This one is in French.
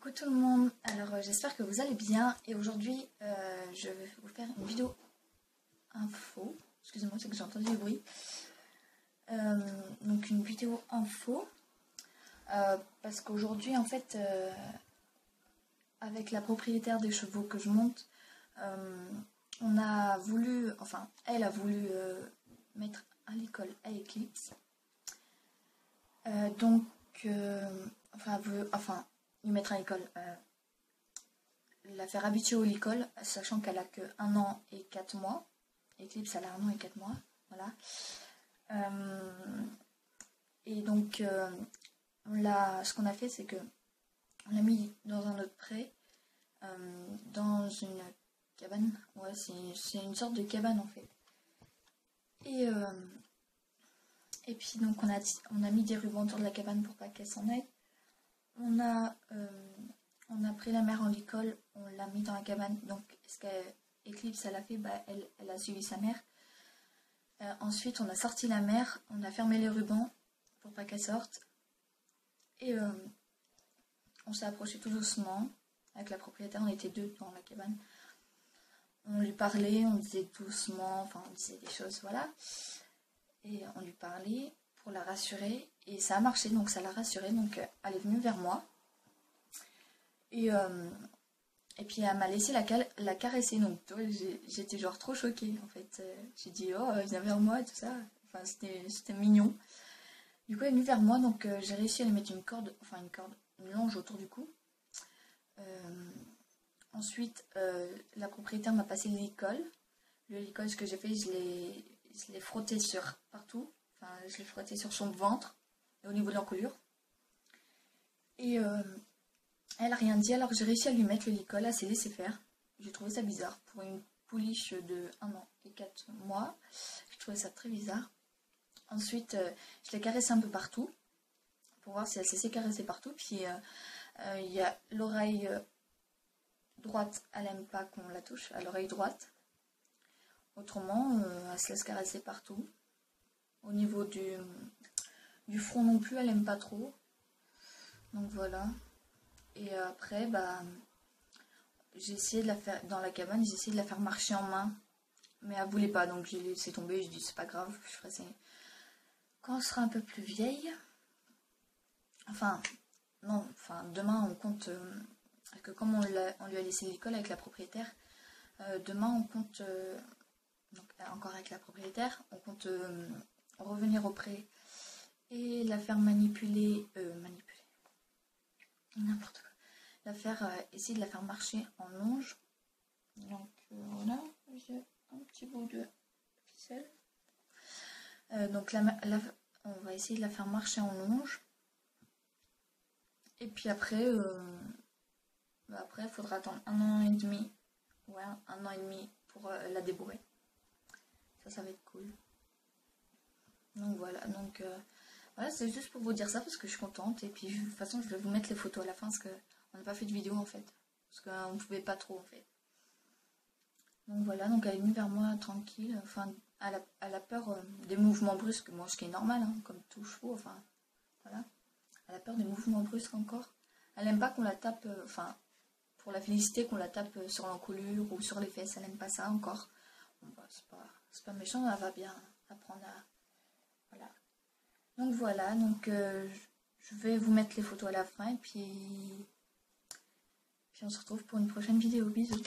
Coucou tout le monde, alors j'espère que vous allez bien et aujourd'hui je vais vous faire une vidéo info, excusez-moi c'est que j'ai entendu du bruit, donc une vidéo info parce qu'aujourd'hui en fait avec la propriétaire des chevaux que je monte, on a voulu, enfin elle a voulu mettre à l'école à Eclipse, lui mettre à l'école, la faire habituer au l'école, sachant qu'elle a que 1 an et 4 mois. Eclipse, elle a 1 an et 4 mois, voilà. Et donc, ce qu'on a fait, c'est que on l'a mis dans un autre pré, dans une cabane. Ouais, c'est une sorte de cabane en fait. Et puis donc on a mis des rubans autour de la cabane pour pas qu'elle s'en aille. On a pris la mère en l'école, on l'a mis dans la cabane. Donc ce qu'Eclipse elle a fait, elle a suivi sa mère. Ensuite on a sorti la mère, on a fermé les rubans pour pas qu'elle sorte. Et on s'est approché tout doucement avec la propriétaire, on était 2 dans la cabane. On lui parlait, on disait doucement, enfin on disait des choses, voilà. Et on lui parlait pour la rassurer et ça a marché, donc ça l'a rassurée, donc elle est venue vers moi et puis elle m'a laissé la caresser, donc j'étais genre trop choquée en fait. J'ai dit oh viens vers moi et tout ça, enfin c'était mignon. Du coup elle est venue vers moi, donc j'ai réussi à lui mettre une longe autour du cou. Ensuite la propriétaire m'a passé l'école. L'école, ce que j'ai fait, je l'ai frotté sur partout. Enfin, je l'ai frotté sur son ventre et au niveau de l'encolure. Et elle a rien dit, alors j'ai réussi à lui mettre le licol, à s'est laissé faire. J'ai trouvé ça bizarre. Pour une pouliche de 1 an et 4 mois, j'ai trouvé ça très bizarre. Ensuite, je l'ai caressé un peu partout, pour voir si elle s'est caressée partout. Puis, il y a l'oreille droite, elle n'aime pas qu'on la touche, à l'oreille droite. Autrement, elle se laisse caresser partout. Au niveau du front non plus, elle aime pas trop. Donc voilà. Et après, j'ai essayé de la faire dans la cabane, j'ai essayé de la faire marcher en main. Mais elle voulait pas, donc j'ai laissé tomber. Je dis c'est pas grave, je ferai ça quand on sera un peu plus vieille. Demain on compte que comme on lui a laissé l'école avec la propriétaire, demain on compte donc encore avec la propriétaire, on compte revenir au pré et la faire manipuler n'importe quoi, essayer de la faire marcher en longe. Donc voilà, j'ai un petit bout de ficelle. Donc on va essayer de la faire marcher en longe. Et puis après, il faudra attendre 1 an et demi. Ouais, 1 an et demi pour la débourrer. Ça va être cool. Donc voilà, voilà, c'est juste pour vous dire ça parce que je suis contente. Et puis de toute façon, je vais vous mettre les photos à la fin parce qu'on n'a pas fait de vidéo en fait. Parce qu'on ne pouvait pas trop en fait. Donc voilà, donc elle est venue vers moi tranquille. Enfin, elle a peur des mouvements brusques, moi ce qui est normal, hein, comme tout chevaux. Enfin, voilà. Elle a peur des mouvements brusques encore. Elle n'aime pas qu'on la tape, pour la féliciter, qu'on la tape sur l'encolure ou sur les fesses. Elle n'aime pas ça encore. Bon, c'est pas méchant, elle va bien apprendre à... Voilà. Donc voilà, je vais vous mettre les photos à la fin et puis on se retrouve pour une prochaine vidéo. Bisous.